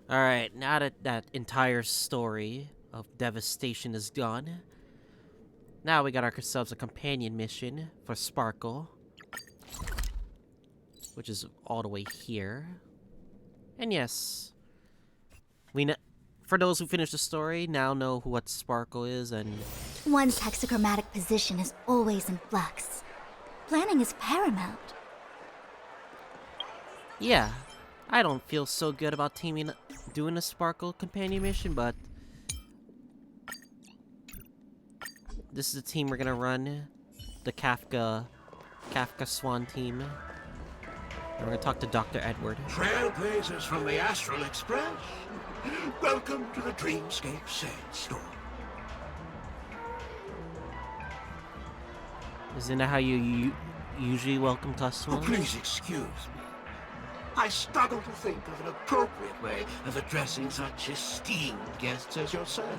Alright, now that that entire story of devastation is done, now we got ourselves a companion mission for Sparkle, which is all the way here. And yes, for those who finished the story, now know what Sparkle is, and One's hexagrammatic position is always in flux. Planning is paramount. yeah, I don't feel so good about doing a Sparkle companion mission, but this is the team we're gonna run, the Kafka Swan team. And we're gonna talk to Dr. Edward. Trailblazers from the Astral Express. Welcome to the Dreamscape Sandstorm. Isn't that how you usually welcome customers? Oh, please excuse me. I struggle to think of an appropriate way of addressing such esteemed guests as yourselves.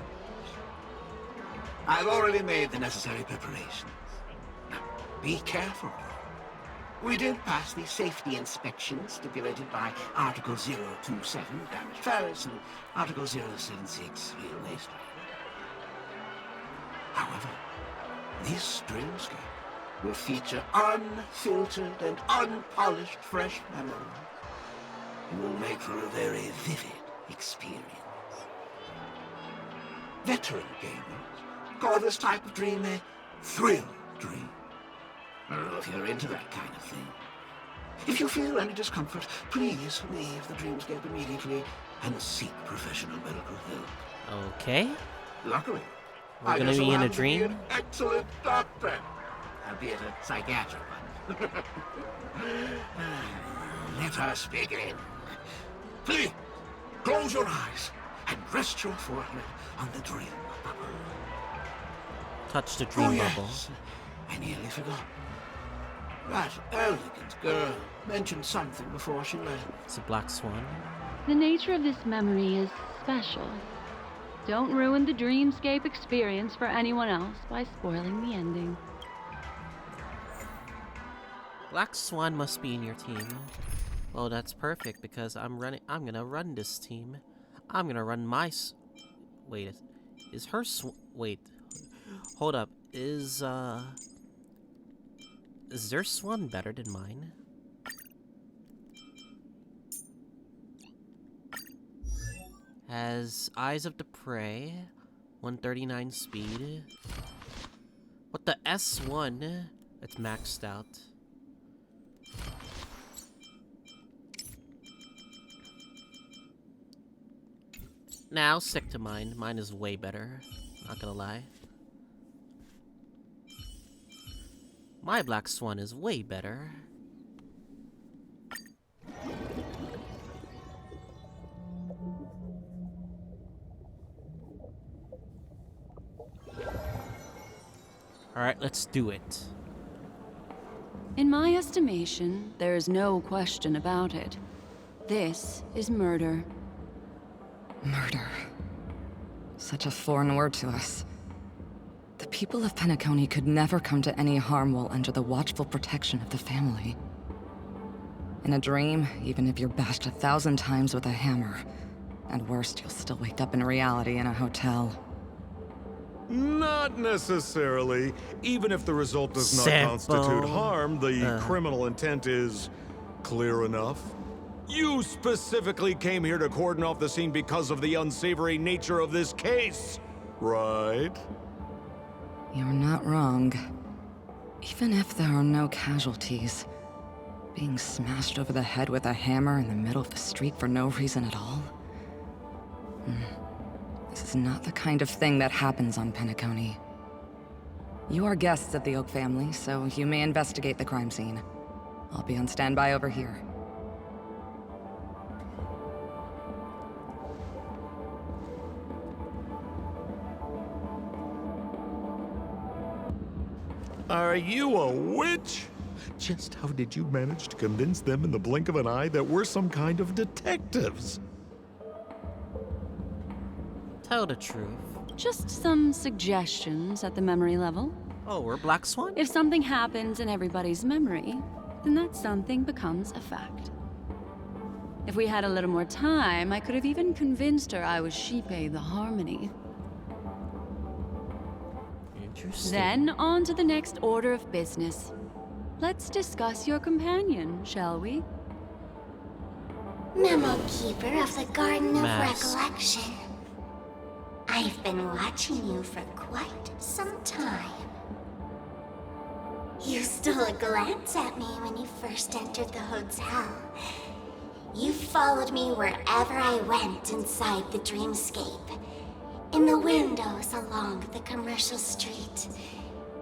I've already made the necessary preparations. Now, be careful, though. We did pass the safety inspection stipulated by Article 027, damaged ferrets, and Article 076, real waste. However, this dreamscape will feature unfiltered and unpolished fresh memory. It will make for a very vivid experience. Veteran gamers call this type of dream a thrill dream. I don't know if you're into that kind of thing. If you feel any discomfort, please leave the dreamscape immediately and seek professional medical help. Okay. Luckily, We're gonna be in a dream? An excellent doctor, albeit a psychiatric one. Let us begin. Please, close your eyes and rest your forehead on the dream bubble. Touch the dream bubble. Yes. I nearly forgot. That elegant girl mentioned something before she left. It's a Black Swan. The nature of this memory is special. Don't ruin the dreamscape experience for anyone else by spoiling the ending. Black Swan must be in your team. Well, that's perfect because I'm gonna run this team. I'm gonna run my wait, is her wait. Hold up. Is their swan better than mine? Has Eyes of the Prey, 139 speed. What the S1? It's maxed out. Nah, I'll stick to mine. Mine is way better. Not gonna lie. My Black Swan is way better. Alright, let's do it. In my estimation, there is no question about it. This is murder. Murder. Such a foreign word to us. The people of Penacony could never come to any harm while under the watchful protection of the family. In a dream, even if you're bashed 1,000 times with a hammer, at worst, you'll still wake up in reality in a hotel. Not necessarily. Even if the result does not Sample. constitute harm, the criminal intent is clear enough. You specifically came here to cordon off the scene because of the unsavory nature of this case, right? You're not wrong. Even if there are no casualties, being smashed over the head with a hammer in the middle of the street for no reason at all? This is not the kind of thing that happens on Penacony. You are guests of the Oak family, so you may investigate the crime scene. I'll be on standby over here. Are you a witch? Just how did you manage to convince them in the blink of an eye that we're some kind of detectives? Tell the truth. Just some suggestions at the memory level. Oh, we're Black Swan? If something happens in everybody's memory, then that something becomes a fact. If we had a little more time, I could have even convinced her I was Shipe the Harmony. Interesting. Then, on to the next order of business. Let's discuss your companion, shall we? Memo Keeper of the Garden of Mask. Recollection. I've been watching you for quite some time. You stole a glance at me when you first entered the hotel. You followed me wherever I went inside the dreamscape. In the windows along the commercial street.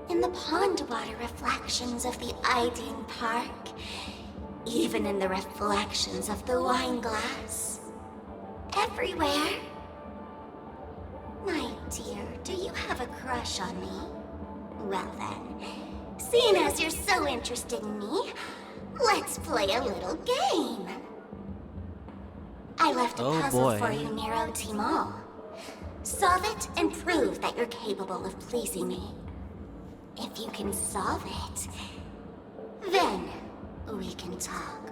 In the pond water reflections of the Ideen Park. Even in the reflections of the wine glass. Everywhere. My dear, do you have a crush on me? Well then, seeing as you're so interested in me, let's play a little game. I left a Oh, puzzle boy. for you, Nero Timol. Solve it and prove that you're capable of pleasing me. If you can solve it, then we can talk.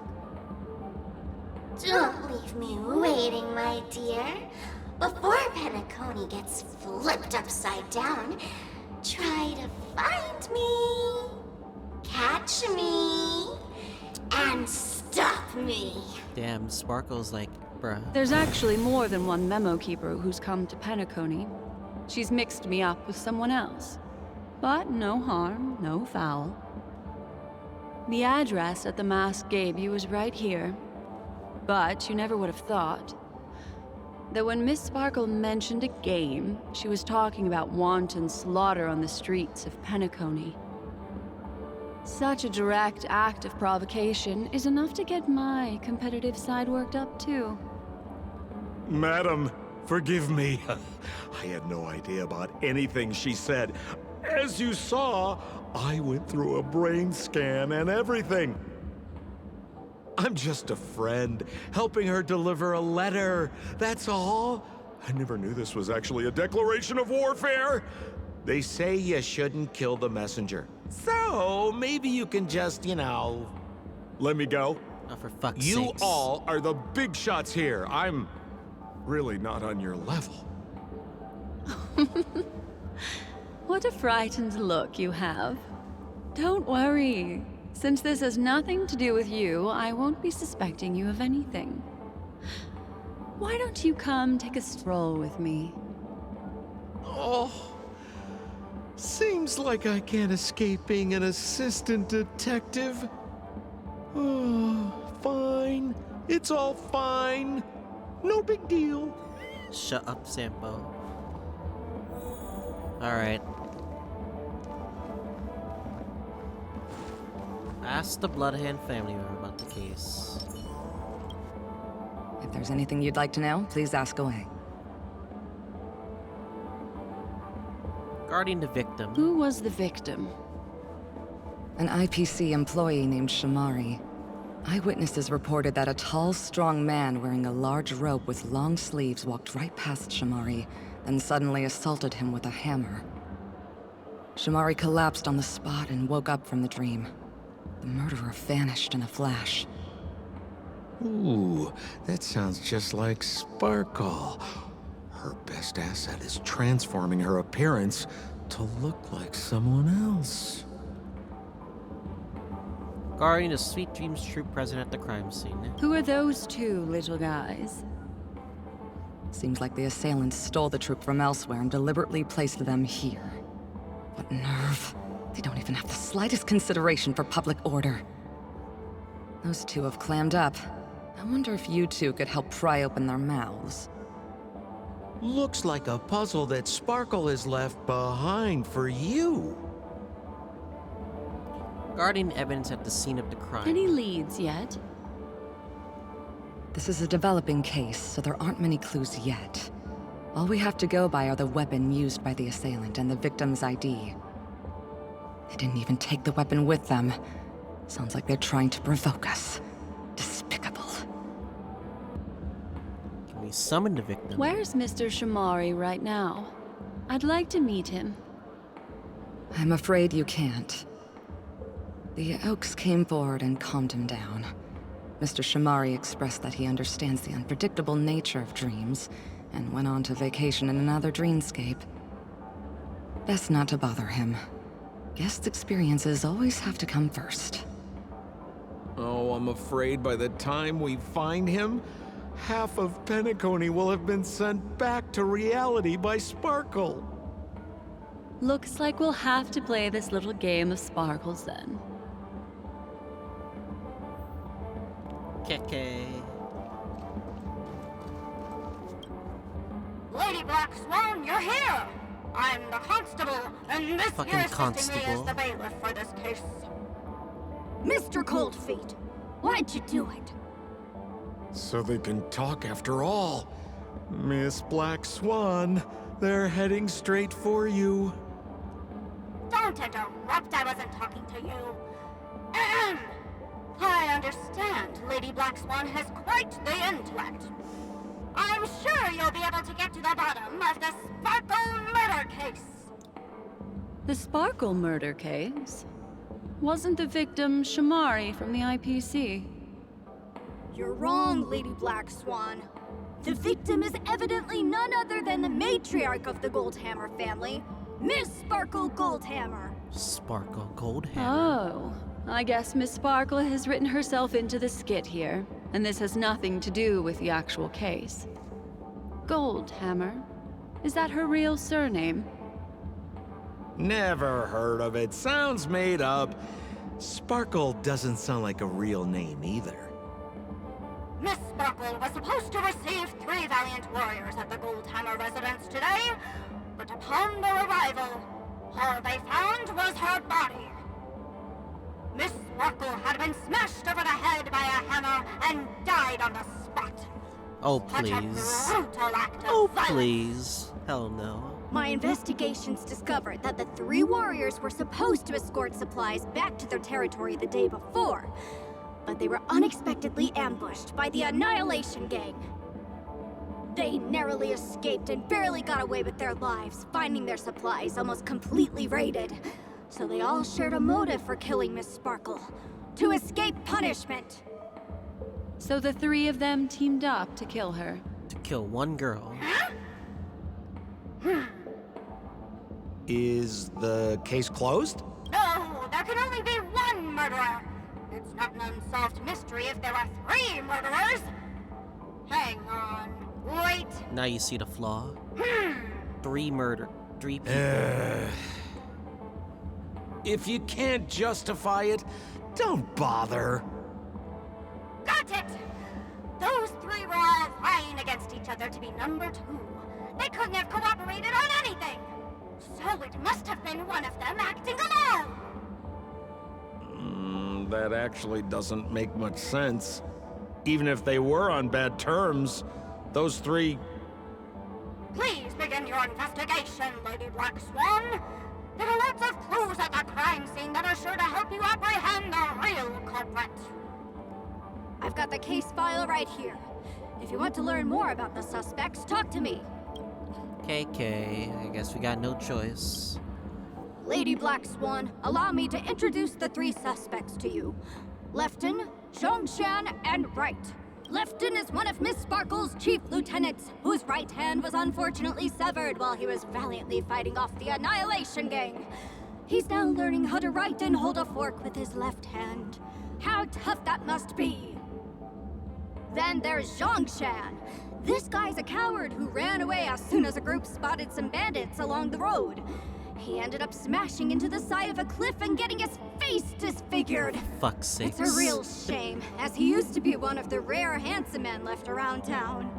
Don't leave me waiting, my dear. Before Penacony gets flipped upside down, try to find me, catch me, and stop me. Damn, Sparkle's like, bruh. There's actually more than one Memo Keeper who's come to Penacony. She's mixed me up with someone else. But no harm, no foul. The address that the mask gave you is right here. But you never would have thought that when Miss Sparkle mentioned a game, she was talking about wanton slaughter on the streets of Penacony. Such a direct act of provocation is enough to get my competitive side worked up too. Madam, forgive me. I had no idea about anything she said. As you saw, I went through a brain scan and everything. I'm just a friend, helping her deliver a letter. That's all. I never knew this was actually a declaration of warfare. They say you shouldn't kill the messenger. So, maybe you can just, let me go. Oh, for fuck's You sakes. all are the big shots here. I'm really not on your level. What a frightened look you have. Don't worry. Since this has nothing to do with you, I won't be suspecting you of anything. Why don't you come take a stroll with me? Oh, seems like I can't escape being an assistant detective. Oh, fine. It's all fine. No big deal. Shut up, Sampo. Alright. Ask the Bloodhand family member about the case. If there's anything you'd like to know, please ask away. Guarding the victim. Who was the victim? An IPC employee named Shamari. Eyewitnesses reported that a tall, strong man wearing a large robe with long sleeves walked right past Shamari, then suddenly assaulted him with a hammer. Shamari collapsed on the spot and woke up from the dream. The murderer vanished in a flash. Ooh, that sounds just like Sparkle. Her best asset is transforming her appearance to look like someone else. Guarding the Sweet Dreams troop present at the crime scene. Who are those two little guys? Seems like the assailants stole the troop from elsewhere and deliberately placed them here. What nerve. They don't even have the slightest consideration for public order. Those two have clammed up. I wonder if you two could help pry open their mouths. Looks like a puzzle that Sparkle has left behind for you. Guarding evidence at the scene of the crime. Any leads yet? This is a developing case, so there aren't many clues yet. All we have to go by are the weapon used by the assailant and the victim's ID. They didn't even take the weapon with them. Sounds like they're trying to provoke us. Despicable. Can we summon the victim? Where's Mr. Shamari right now? I'd like to meet him. I'm afraid you can't. The Oaks came forward and calmed him down. Mr. Shamari expressed that he understands the unpredictable nature of dreams, and went on to vacation in another dreamscape. Best not to bother him. Guest experiences always have to come first. Oh, I'm afraid by the time we find him, half of Penacony will have been sent back to reality by Sparkle. Looks like we'll have to play this little game of sparkles then. Keke. Lady Black Swan, you're here! I'm the constable, and this Fucking here assisting me constable. is the bailiff for this case. Mr. Coldfeet, why'd you do it? So they can talk after all. Miss Black Swan, they're heading straight for you. Don't interrupt, I wasn't talking to you. Ahem. I understand Lady Black Swan has quite the intellect. I'm sure you'll be able to get to the bottom of the Sparkle murder case. The Sparkle murder case? Wasn't the victim Shamari from the IPC? You're wrong, Lady Black Swan. The victim is evidently none other than the matriarch of the Goldhammer family, Miss Sparkle Goldhammer. Sparkle Goldhammer. Oh, I guess Miss Sparkle has written herself into the skit here, and this has nothing to do with the actual case. Goldhammer? Is that her real surname? Never heard of it. Sounds made up. Sparkle doesn't sound like a real name either. Miss Sparkle was supposed to receive 3 valiant warriors at the Goldhammer residence today, but upon their arrival, all they found was her body. Miss Sparkle had been smashed over the head by a hammer and died on the spot. Oh, Such a please. brutal act of Oh, violence. please. Hell no. My investigations discovered that the 3 warriors were supposed to escort supplies back to their territory the day before, but they were unexpectedly ambushed by the Annihilation Gang. They narrowly escaped and barely got away with their lives, finding their supplies almost completely raided. So they all shared a motive for killing Miss Sparkle, to escape punishment. So the 3 of them teamed up to kill her. To kill one girl. Is the case closed? No, there can only be one murderer. It's not an unsolved mystery if there are 3 murderers. Hang on. Wait. Now you see the flaw. 3 people. If you can't justify it, don't bother. Got it! Those 3 were all vying against each other to be number 2. They couldn't have cooperated on anything. So it must have been one of them acting alone. That actually doesn't make much sense. Even if they were on bad terms, those 3... Please begin your investigation, Lady Black Swan. There are lots of clues at the crime scene that are sure to help you apprehend the real culprit. I've got the case file right here. If you want to learn more about the suspects, talk to me. KK, I guess we got no choice. Lady Black Swan, allow me to introduce the 3 suspects to you. Lefton, Zhongshan, and Wright. Lefton is one of Miss Sparkle's chief lieutenants, whose right hand was unfortunately severed while he was valiantly fighting off the Annihilation Gang. He's now learning how to write and hold a fork with his left hand. How tough that must be! Then there's Zhongshan. This guy's a coward who ran away as soon as a group spotted some bandits along the road. He ended up smashing into the side of a cliff and getting his face disfigured. Fuck's sakes. It's a real shame, as he used to be one of the rare handsome men left around town.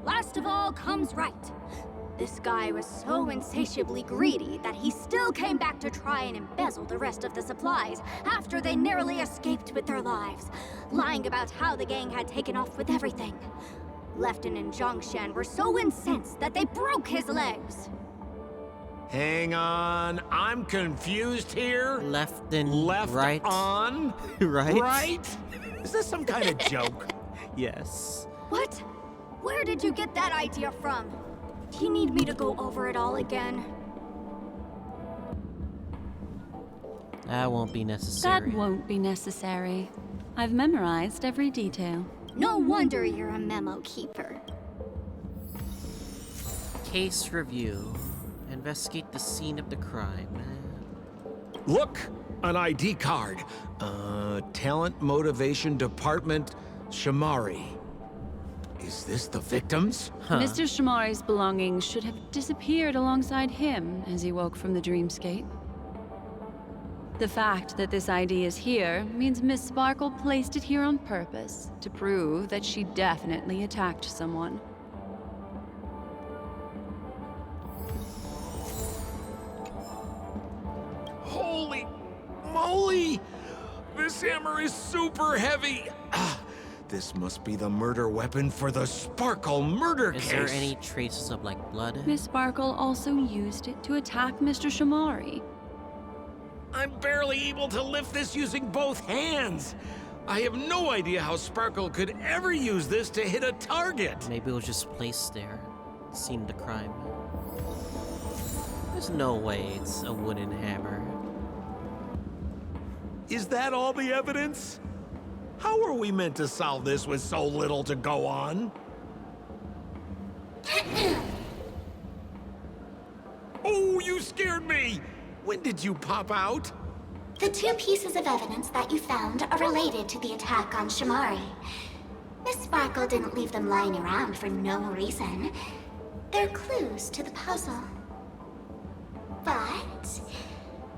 Last of all comes Wright. This guy was so insatiably greedy that he still came back to try and embezzle the rest of the supplies after they narrowly escaped with their lives, lying about how the gang had taken off with everything. Lefton and Zhongshan were so incensed that they broke his legs. Hang on, I'm confused here. Left and Left right. on? Right? Right? Is this some kind of joke? Yes. What? Where did you get that idea from? Do you need me to go over it all again? That won't be necessary. That won't be necessary. I've memorized every detail. No wonder you're a memo keeper. Case review. Investigate the scene of the crime. Look! An ID card. Talent Motivation Department, Shamari. Is this the victims? Mr. Shamari's belongings should have disappeared alongside him as he woke from the dreamscape. The fact that this ID is here means Miss Sparkle placed it here on purpose to prove that she definitely attacked someone. Holy moly! This hammer is super heavy! This must be the murder weapon for the Sparkle murder case! Is there any traces of, like, blood? Miss Sparkle also used it to attack Mr. Shamari. I'm barely able to lift this using both hands! I have no idea how Sparkle could ever use this to hit a target! Maybe it was just placed there. Scene of the crime. There's no way it's a wooden hammer. Is that all the evidence? How are we meant to solve this with so little to go on? Oh, you scared me! When did you pop out? The two pieces of evidence that you found are related to the attack on Shamari. Miss Sparkle didn't leave them lying around for no reason. They're clues to the puzzle. But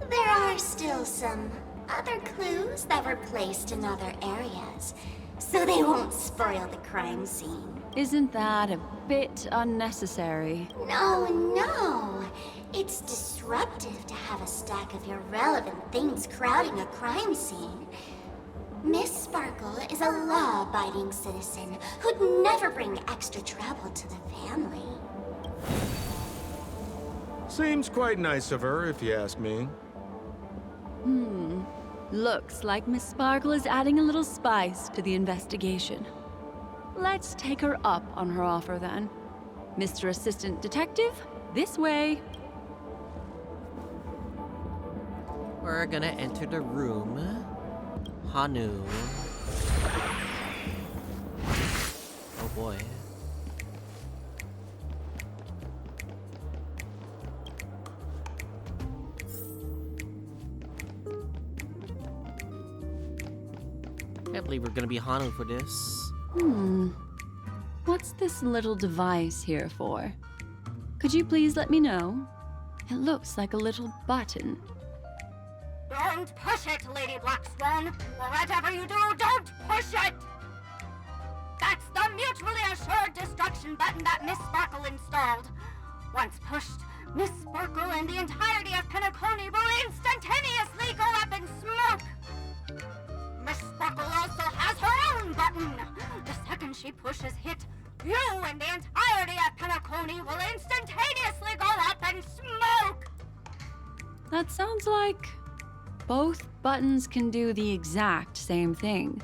there are still some other clues that were placed in other areas, so they won't spoil the crime scene. Isn't that a bit unnecessary? No. It's disruptive to have a stack of irrelevant things crowding a crime scene. Miss Sparkle is a law-abiding citizen who'd never bring extra trouble to the family. Seems quite nice of her, if you ask me. Looks like Miss Sparkle is adding a little spice to the investigation. Let's take her up on her offer then. Mr. Assistant Detective, this way. We're gonna enter the room. Hanu. Oh boy. Can't believe we're gonna be Hanu for this. What's this little device here for? Could you please let me know? It looks like a little button. Don't push it, Lady Black Swan. Whatever you do, don't push it! That's the mutually assured destruction button that Miss Sparkle installed. Once pushed, Miss Sparkle and the entirety of Penacony will instantaneously go up in smoke. Miss Sparkle also has her own button. The second she pushes hit, you and the entirety of Penacony will instantaneously go up in smoke. That sounds like both buttons can do the exact same thing.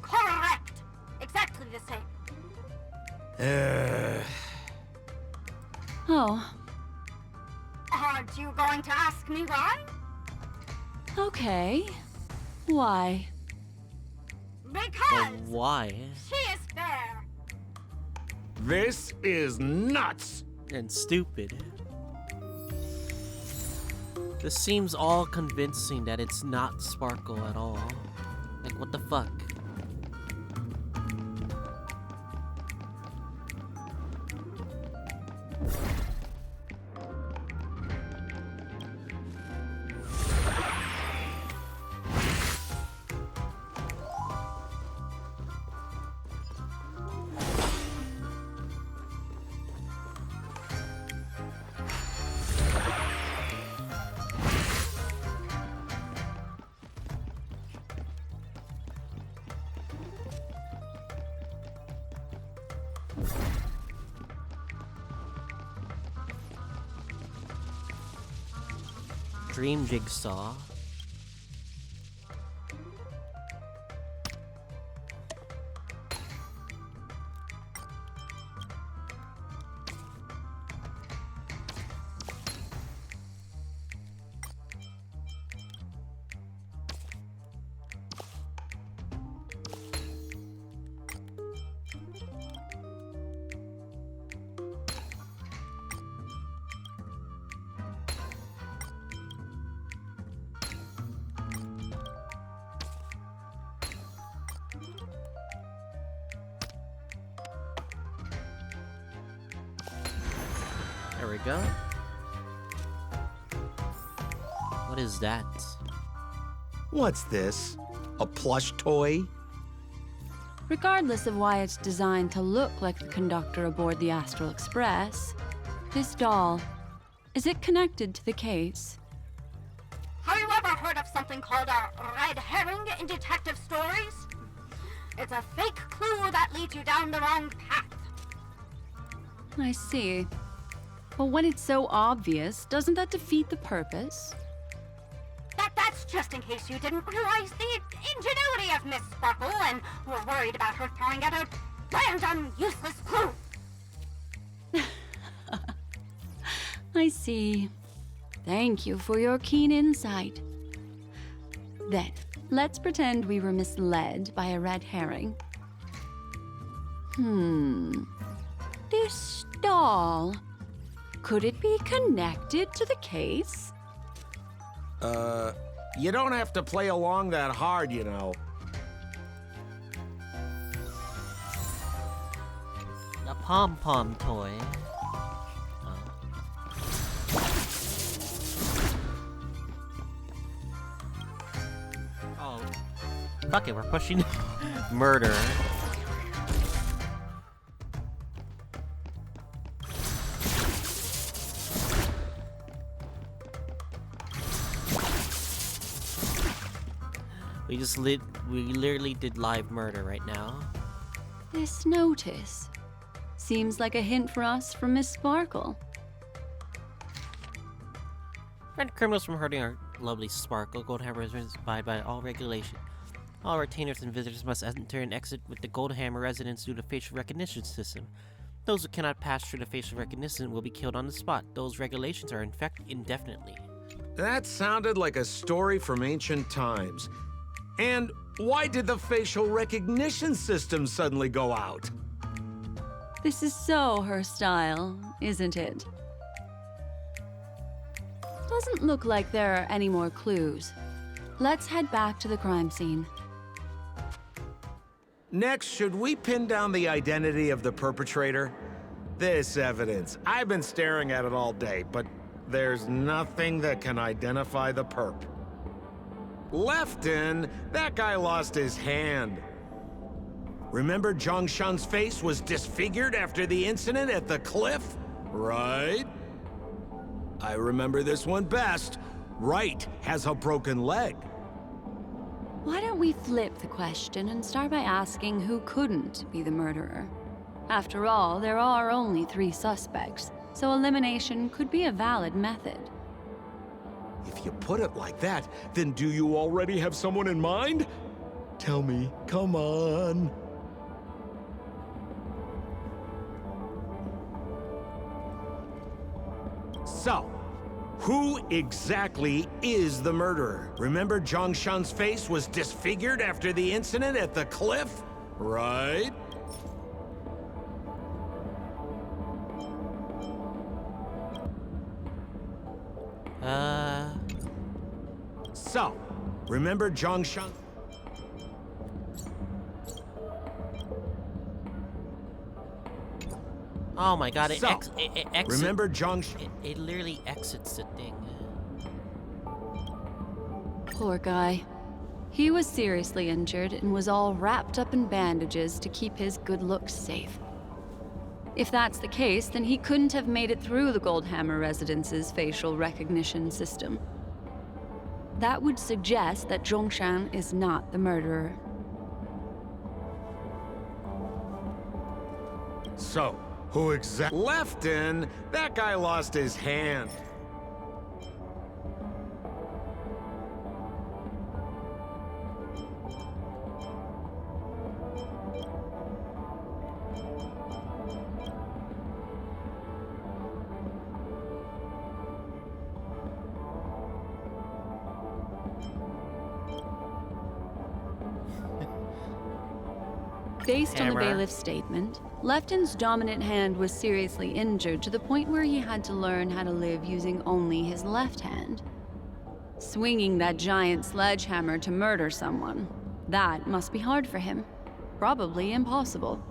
Correct. Exactly the same. Oh, Aren't you going to ask me why? okay. Why? Because Why? she is fair. This is nuts! And stupid. This seems all convincing that it's not Sparkle at all. Like, what the fuck? Dream Jigsaw. There we go. What is that? What's this? A plush toy? Regardless of why it's designed to look like the conductor aboard the Astral Express, this doll, is it connected to the case? Have you ever heard of something called a red herring in detective stories? It's a fake clue that leads you down the wrong path. I see. But when it's so obvious, doesn't that defeat the purpose? That's just in case you didn't realize the ingenuity of Miss Sparkle and were worried about her throwing out a random, useless clue. I see. Thank you for your keen insight. Then, let's pretend we were misled by a red herring. This doll, could it be connected to the case? You don't have to play along that hard, you know. A pom-pom toy. Oh. Fuck it, we're pushing murder. We literally did live murder right now. This notice seems like a hint for us from Miss Sparkle. Prevent criminals from hurting our lovely Sparkle. Goldhammer residents abide by all regulation. All retainers and visitors must enter and exit with the Goldhammer residence through the facial recognition system. Those who cannot pass through the facial recognition will be killed on the spot. Those regulations are in effect indefinitely. That sounded like a story from ancient times. And why did the facial recognition system suddenly go out? This is so her style, isn't it? Doesn't look like there are any more clues. Let's head back to the crime scene. Next, should we pin down the identity of the perpetrator? This evidence, I've been staring at it all day, but there's nothing that can identify the perp. Lefton, that guy lost his hand. Remember Zhongshan's face was disfigured after the incident at the cliff? Right? I remember this one best. Right has a broken leg. Why don't we flip the question and start by asking who couldn't be the murderer? After all, there are only 3 suspects, so elimination could be a valid method. If you put it like that, then do you already have someone in mind? Tell me, come on. So, who exactly is the murderer? Remember Zhongshan's face was disfigured after the incident at the cliff? Right? So, remember Zhongshan? Oh my god, it exits. Remember Zhongshan? It literally exits the thing. Poor guy. He was seriously injured and was all wrapped up in bandages to keep his good looks safe. If that's the case, then he couldn't have made it through the Goldhammer residence's facial recognition system. That would suggest that Zhongshan is not the murderer. So, who exactly? Lefton, that guy lost his hand. Based on the Hammer. bailiff's statement, Lefton's dominant hand was seriously injured to the point where he had to learn how to live using only his left hand. Swinging that giant sledgehammer to murder someone, that must be hard for him. Probably impossible.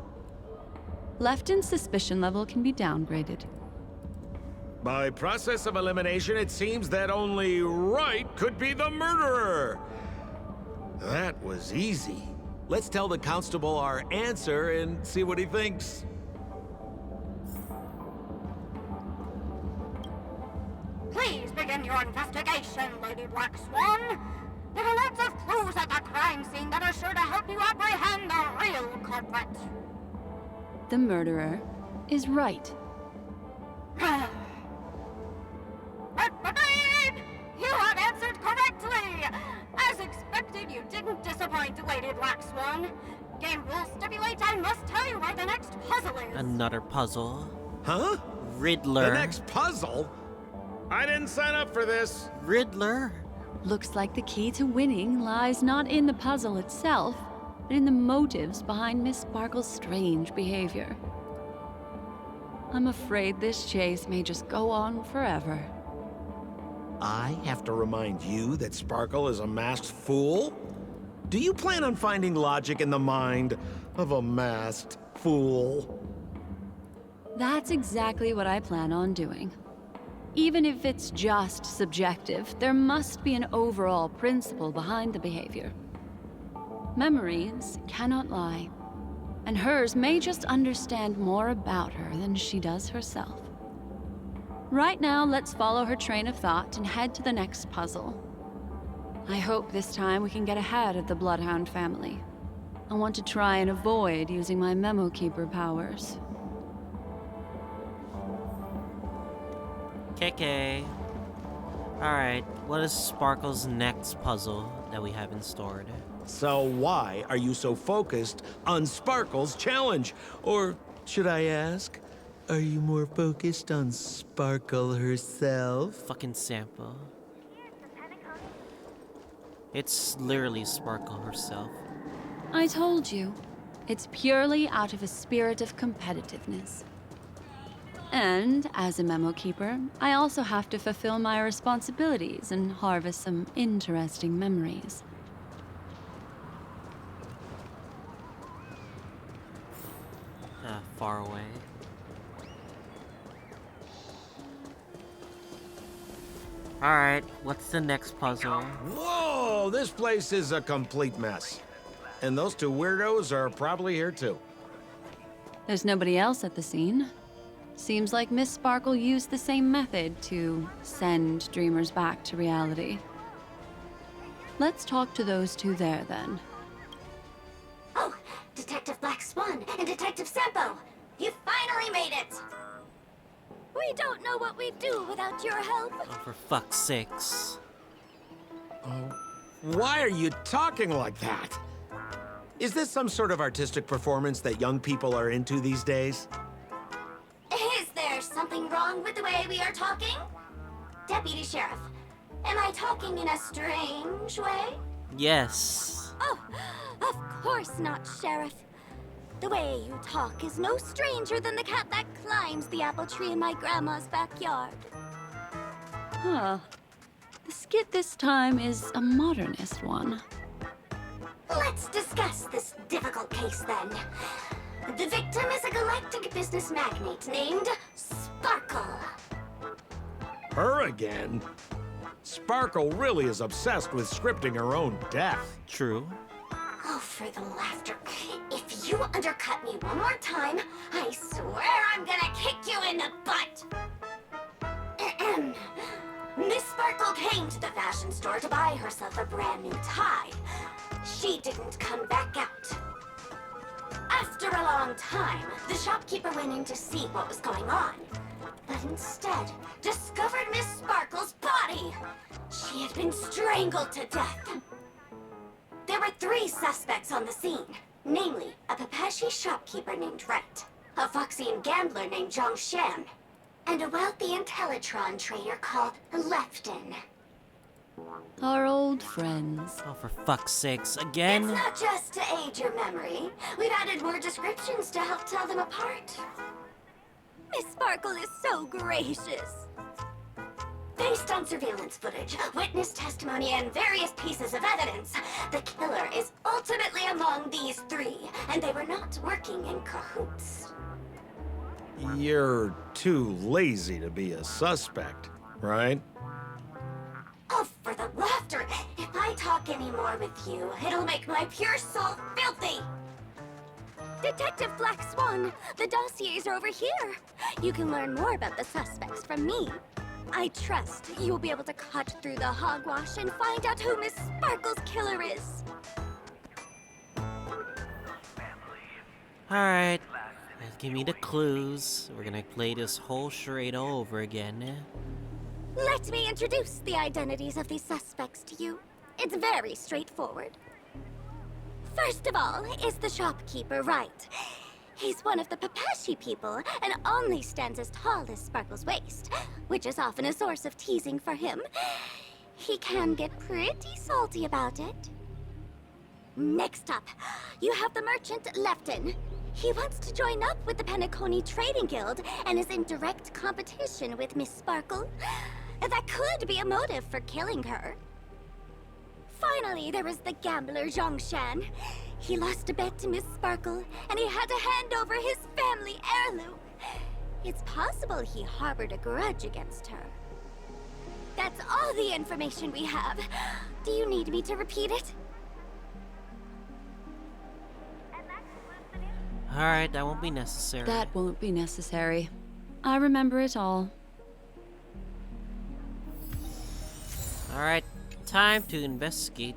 Lefton's suspicion level can be downgraded. By process of elimination, it seems that only Wright could be the murderer. That was easy. Let's tell the constable our answer and see what he thinks. Please begin your investigation, Lady Black Swan. There are lots of clues at the crime scene that are sure to help you apprehend the real culprit. The murderer is Wright. You have answered correctly! As expected, you didn't disappoint, Lady Black Swan. Game rules stipulate I must tell you where the next puzzle is. Another puzzle. Huh? Riddler. The next puzzle? I didn't sign up for this. Riddler. Looks like the key to winning lies not in the puzzle itself, but in the motives behind Miss Sparkle's strange behavior. I'm afraid this chase may just go on forever. I have to remind you that Sparkle is a masked fool? Do you plan on finding logic in the mind of a masked fool? That's exactly what I plan on doing. Even if it's just subjective, there must be an overall principle behind the behavior. Memories cannot lie, and hers may just understand more about her than she does herself. Right now, let's follow her train of thought and head to the next puzzle. I hope this time we can get ahead of the Bloodhound family. I want to try and avoid using my Memo Keeper powers. KK. Alright, what is Sparkle's next puzzle that we haven't stored? So why are you so focused on Sparkle's challenge? Or should I ask, are you more focused on Sparkle herself? Fucking sample. It's literally Sparkle herself. I told you, it's purely out of a spirit of competitiveness. And as a Memo Keeper, I also have to fulfill my responsibilities and harvest some interesting memories. Far away. Alright, what's the next puzzle? Whoa, this place is a complete mess. And those two weirdos are probably here too. There's nobody else at the scene. Seems like Miss Sparkle used the same method to send dreamers back to reality. Let's talk to those two there, then. Oh, Detective Black Swan and Detective Sampo! You finally made it! We don't know what we'd do without your help. Oh, for fuck's sakes. Why are you talking like that? Is this some sort of artistic performance that young people are into these days? Is there something wrong with the way we are talking? Deputy Sheriff, am I talking in a strange way? Yes. Oh, of course not, Sheriff. The way you talk is no stranger than the cat that climbs the apple tree in my grandma's backyard. Huh. The skit this time is a modernist one. Let's discuss this difficult case then. The victim is a galactic business magnate named Sparkle. Her again? Sparkle really is obsessed with scripting her own death. True. Oh, for the laughter. If you undercut me one more time, I swear I'm gonna kick you in the butt. Ahem. Miss Sparkle came to the fashion store to buy herself a brand new tie. She didn't come back out. After a long time, the shopkeeper went in to see what was going on, but instead discovered Miss Sparkle's body. She had been strangled to death. There were 3 suspects on the scene, namely a Pepeshi shopkeeper named Wright, a Foxian gambler named Zhang Shan, and a wealthy Intellitron trader called Lefton. Our old friends. Oh, for fuck's sakes, again? It's not just to aid your memory. We've added more descriptions to help tell them apart. Miss Sparkle is so gracious. Based on surveillance footage, witness testimony, and various pieces of evidence, the killer is ultimately among these 3, and they were not working in cahoots. You're too lazy to be a suspect, right? Oh, for the laughter! If I talk any more with you, it'll make my pure soul filthy! Detective Black Swan, the dossiers are over here. You can learn more about the suspects from me. I trust you'll be able to cut through the hogwash and find out who Miss Sparkle's killer is. Alright, give me the clues. We're gonna play this whole charade all over again. Let me introduce the identities of these suspects to you. It's very straightforward. First of all is the shopkeeper, right? He's one of the Papashi people and only stands as tall as Sparkle's waist, which is often a source of teasing for him. He can get pretty salty about it. Next up, you have the merchant Lefton. He wants to join up with the Penacony Trading Guild and is in direct competition with Miss Sparkle. That could be a motive for killing her. Finally, there is the gambler Zhongshan. He lost a bet to Miss Sparkle, and he had to hand over his family heirloom. It's possible he harbored a grudge against her. That's all the information we have. Do you need me to repeat it? Alright, that won't be necessary. That won't be necessary. I remember it all. Alright, time to investigate.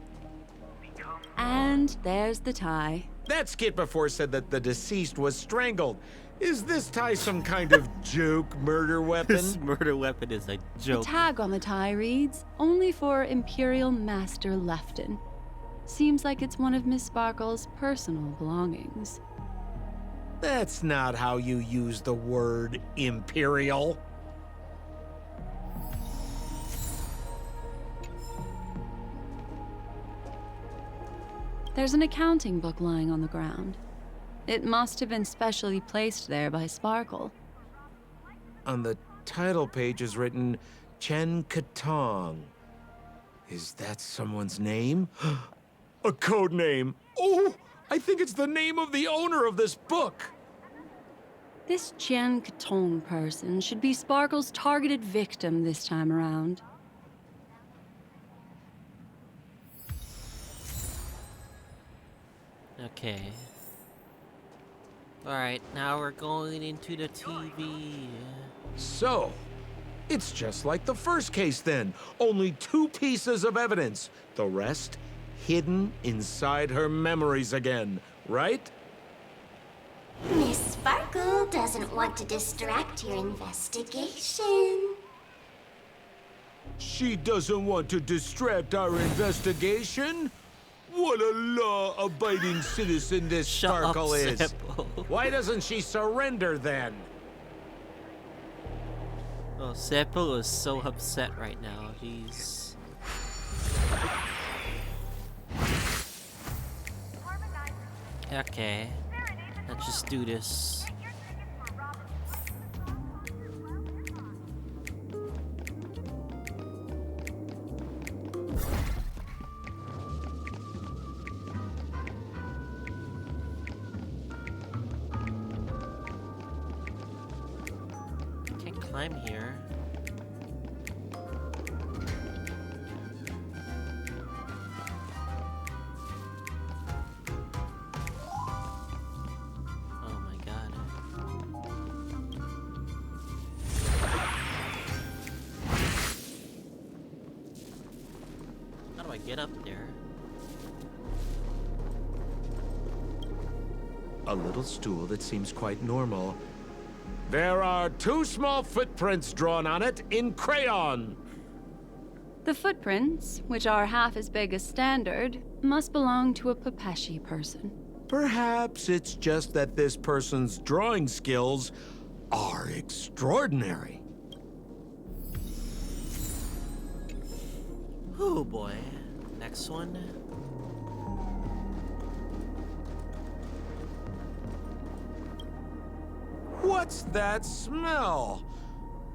And there's the tie. That skit before said that the deceased was strangled. Is this tie some kind of joke murder weapon? This murder weapon is a The joke. tag on the tie reads, "Only for Imperial Master Lefton." Seems like it's one of Miss Sparkle's personal belongings. That's not how you use the word imperial. There's an accounting book lying on the ground. It must have been specially placed there by Sparkle. On the title page is written Chen Katong. Is that someone's name? A code name. Oh, I think it's the name of the owner of this book. This Jian Katong person should be Sparkle's targeted victim this time around. Okay. Alright, now we're going into the TV. So, it's just like the first case then. Only 2 pieces of evidence. The rest hidden inside her memories again, right? Miss Sparkle doesn't want to distract your investigation. She doesn't want to distract our investigation? What a law-abiding citizen this Shut Sparkle up, is. Seppo. Why doesn't she surrender then? Oh, Seppo is so upset right now. He's... Okay. Let's just do this. Can't climb here. Oh my god. How do I get up there? A little stool that seems quite normal. There are 2 small footprints drawn on it in crayon. The footprints, which are half as big as standard, must belong to a Papashi person. Perhaps it's just that this person's drawing skills are extraordinary. Oh boy. Next one. What's that smell?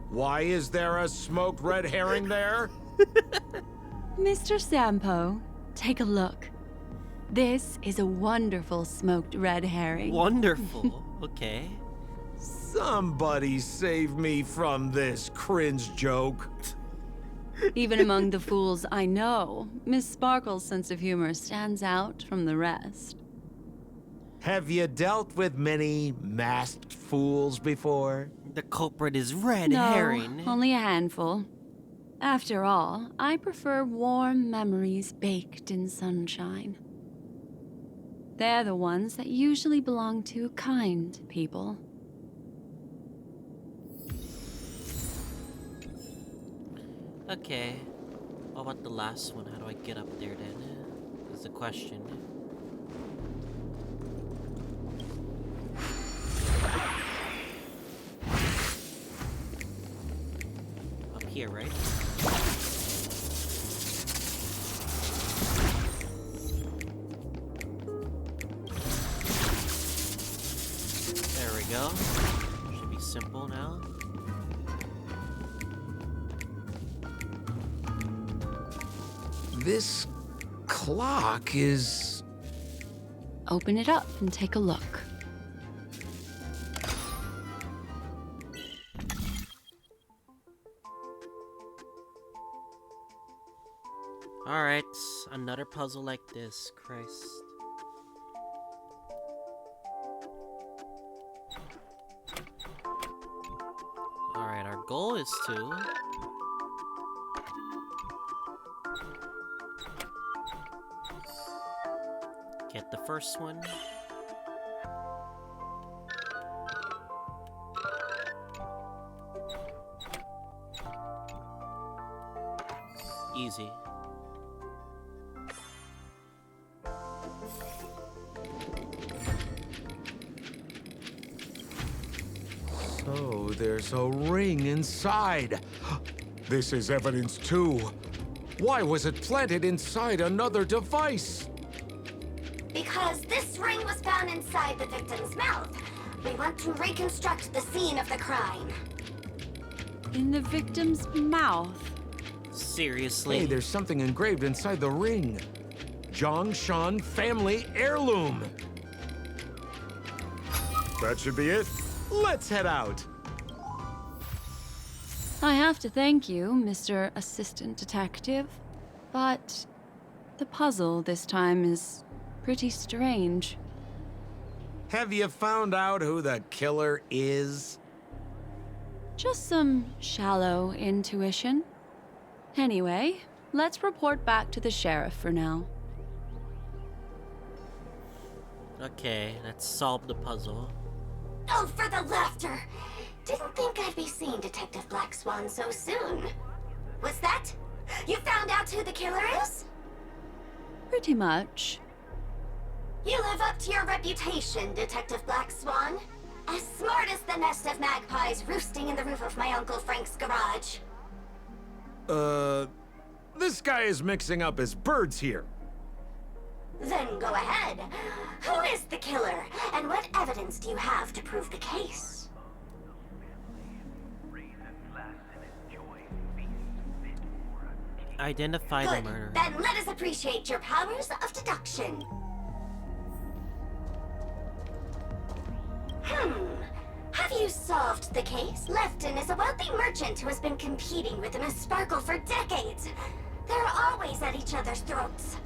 Why is there a smoked red herring there? Mr. Sampo, take a look. This is a wonderful smoked red herring. Wonderful. Okay. Somebody save me from this cringe joke. Even among the fools I know, Miss Sparkle's sense of humor stands out from the rest. Have you dealt with many masked fools before? The culprit is red No, herring. only a handful. After all, I prefer warm memories baked in sunshine. They're the ones that usually belong to kind people. Okay. What about the last one? How do I get up there then? Is the question. Up here, right? There we go. Should be simple now. This clock is... Open it up and take a look. Alright, another puzzle like this, Christ. Alright, our goal is to... get the first one. Easy. So there's a ring inside. This is evidence too. Why was it planted inside another device? Because this ring was found inside the victim's mouth. We want to reconstruct the scene of the crime. In the victim's mouth. Seriously? Hey, there's something engraved inside the ring. Zhongshan family heirloom. That should be it. Let's head out. I have to thank you, Mr. Assistant Detective, but the puzzle this time is pretty strange. Have you found out who the killer is? Just some shallow intuition. Anyway, let's report back to the sheriff for now. Okay, let's solve the puzzle. Oh, for the laughter! Didn't think I'd be seeing Detective Black Swan so soon. Was that? You found out who the killer is? Pretty much. You live up to your reputation, Detective Black Swan. As smart as the nest of magpies roosting in the roof of my Uncle Frank's garage. This guy is mixing up his birds here. Then go ahead. Who is the killer, and what evidence do you have to prove the case? Identify the Good. murderer. Then let us appreciate your powers of deduction. Have you solved the case? Lefton is a wealthy merchant who has been competing with Miss Sparkle for decades. They're always at each other's throats.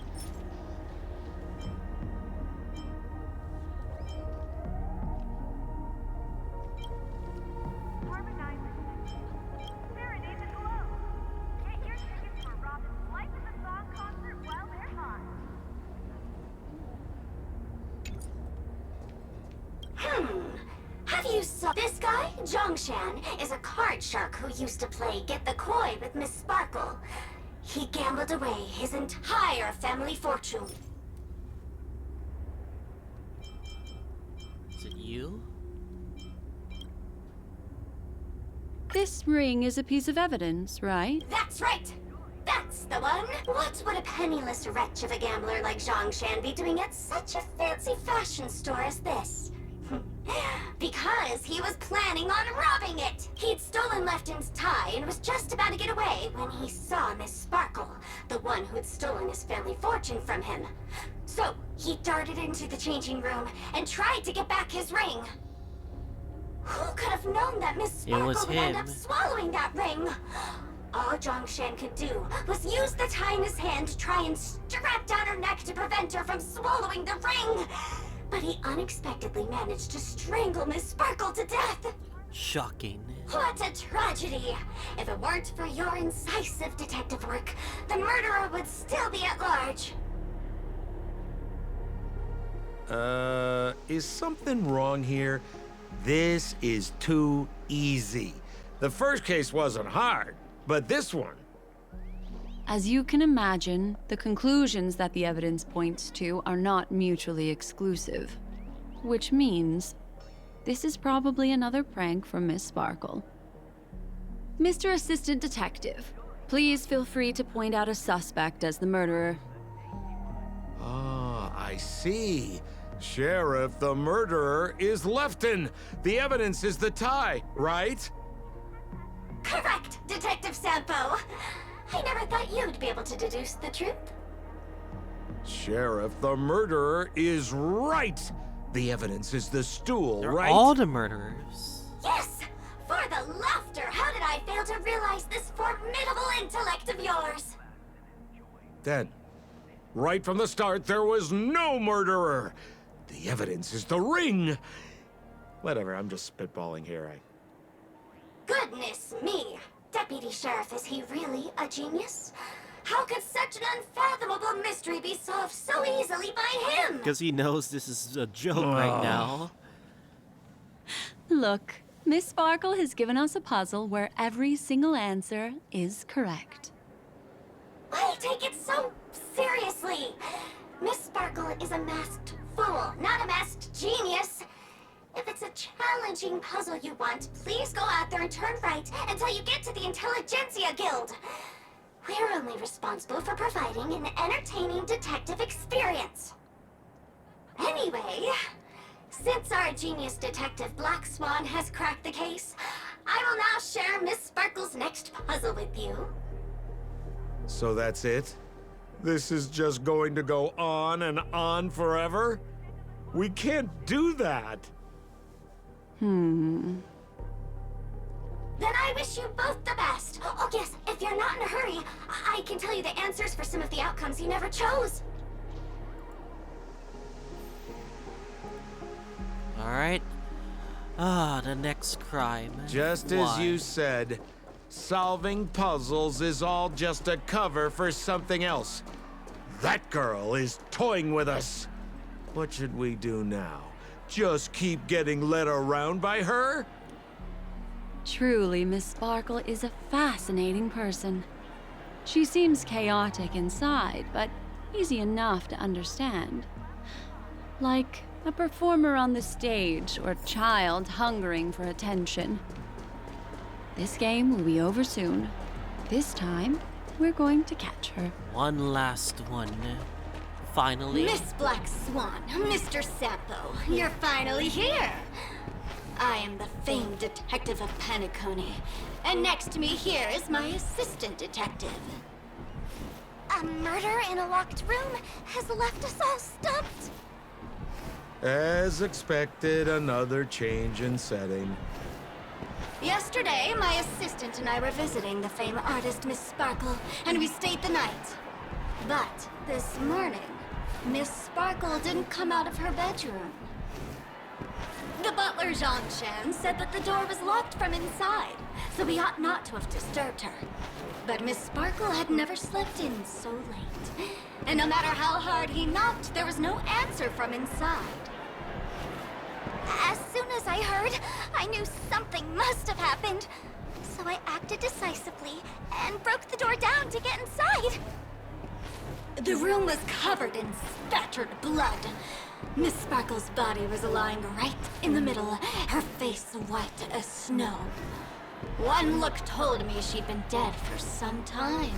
Have you saw this guy? Zhongshan is a card shark who used to play Get the Koi with Miss Sparkle. He gambled away his entire family fortune. Is it you? This ring is a piece of evidence, right? That's right! That's the one! What would a penniless wretch of a gambler like Zhongshan be doing at such a fancy fashion store as this? Because he was planning on robbing it! He'd stolen Lefton's tie and was just about to get away when he saw Miss Sparkle, the one who'd stolen his family fortune from him. So, he darted into the changing room and tried to get back his ring. Who have known that Miss It was Sparkle would end him. up swallowing that ring. All Zhongshan could do was use the tie in his hand to try and strap down her neck to prevent her from swallowing the ring. But he unexpectedly managed to strangle Miss Sparkle to death. Shocking. What a tragedy! If it weren't for your incisive detective work, the murderer would still be at large. Is something wrong here? This is too easy. The first case wasn't hard, but this one... As you can imagine, the conclusions that the evidence points to are not mutually exclusive. Which means, this is probably another prank from Miss Sparkle. Mr. Assistant Detective, please feel free to point out a suspect as the murderer. Ah, I see. Sheriff, the murderer is Lefton. The evidence is the tie, right? Correct, Detective Sampo. I never thought you'd be able to deduce the truth. Sheriff, the murderer is right. The evidence is the stool, They're right? all the murderers. Yes! For the laughter, how did I fail to realize this formidable intellect of yours? Then, right from the start, there was no murderer. The evidence is the ring. Whatever, I'm just spitballing here. Goodness me! Deputy Sheriff, is he really a genius? How could such an unfathomable mystery be solved so easily by him? Because he knows this is a joke right now. Look, Miss Sparkle has given us a puzzle where every single answer is correct. Why take it so seriously? Miss Sparkle is a masked fool, not a masked genius. If it's a challenging puzzle you want, please go out there and turn right until you get to the Intelligentsia Guild. We're only responsible for providing an entertaining detective experience. Anyway, since our genius detective Black Swan has cracked the case, I will now share Miss Sparkle's next puzzle with you. So that's it? This is just going to go on and on forever? We can't do that. Hmm. Then I wish you both the best. Oh yes, if you're not in a hurry, I can tell you the answers for some of the outcomes you never chose. Alright. Ah, the next crime. Just as Why? you said, solving puzzles is all just a cover for something else. That girl is toying with us. What should we do now? Just keep getting led around by her? Truly, Miss Sparkle is a fascinating person. She seems chaotic inside, but easy enough to understand. Like a performer on the stage or child hungering for attention. This game will be over soon. This time, we're going to catch her. One last one. Finally. Miss Black Swan, Mr. Sampo, you're finally here. I am the famed detective of Penacony, and next to me here is my assistant detective. A murder in a locked room has left us all stumped. As expected, another change in setting. Yesterday, my assistant and I were visiting the famed artist Miss Sparkle, and we stayed the night. But this morning, Miss Sparkle didn't come out of her bedroom. The butler, Zhongshan, said that the door was locked from inside, so we ought not to have disturbed her. But Miss Sparkle had never slept in so late. And no matter how hard he knocked, there was no answer from inside. As soon as I heard, I knew something must have happened. So I acted decisively and broke the door down to get inside. The room was covered in spattered blood. Miss Sparkle's body was lying right in the middle, her face white as snow. One look told me she'd been dead for some time.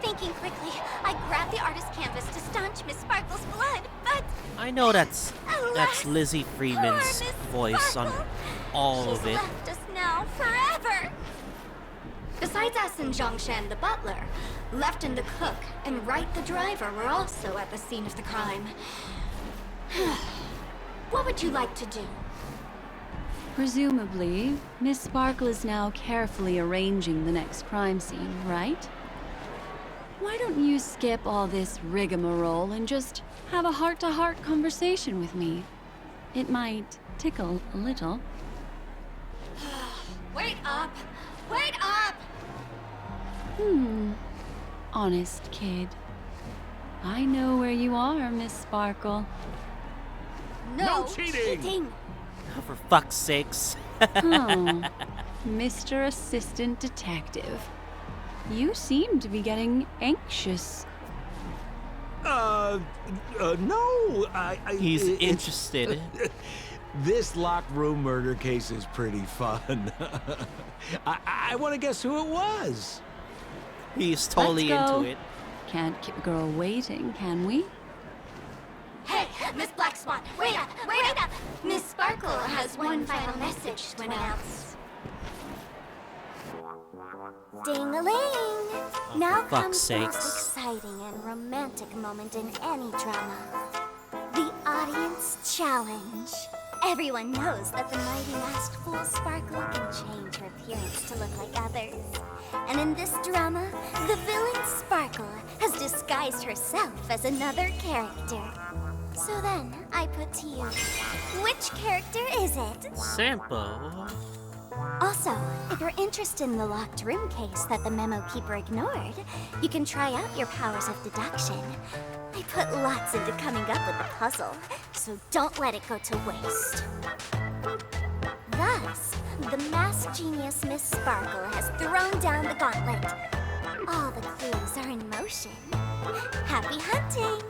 Thinking quickly, I grabbed the artist's canvas to staunch Miss Sparkle's blood, but I know that's alas, Lizzie poor Freeman's Miss voice on Sparkle. all She's of it. left us now forever. Besides us and Zhongshan the butler, Lefton the cook and Wright the driver were also at the scene of the crime. What would you like to do? Presumably, Miss Sparkle is now carefully arranging the next crime scene, right? Why don't you skip all this rigmarole and just have a heart-to-heart conversation with me? It might tickle a little. Wait up! Wait up! Honest kid. I know where you are, Miss Sparkle. No, cheating! Oh, for fuck's sakes. Oh, Mr. Assistant Detective. You seem to be getting anxious. No, He's it's- interested. This locked room murder case is pretty fun. I want to guess who it was. He's totally Let's go. into it. Can't keep a girl waiting, can we? Hey, Miss Black Swan, wait up, wait up! Miss Sparkle has one final message to announce. Ding-a-ling! Now fuck's comes the most sakes. exciting and romantic moment in any drama. The audience challenge. Everyone knows that the mighty masked fool Sparkle can change her appearance to look like others. And in this drama, the villain Sparkle has disguised herself as another character. So then, I put to you, which character is it? Sampo. Also, if you're interested in the locked room case that the memo keeper ignored, you can try out your powers of deduction. I put lots into coming up with the puzzle, so don't let it go to waste. Thus, the masked genius Miss Sparkle has thrown down the gauntlet. All the clues are in motion. Happy hunting!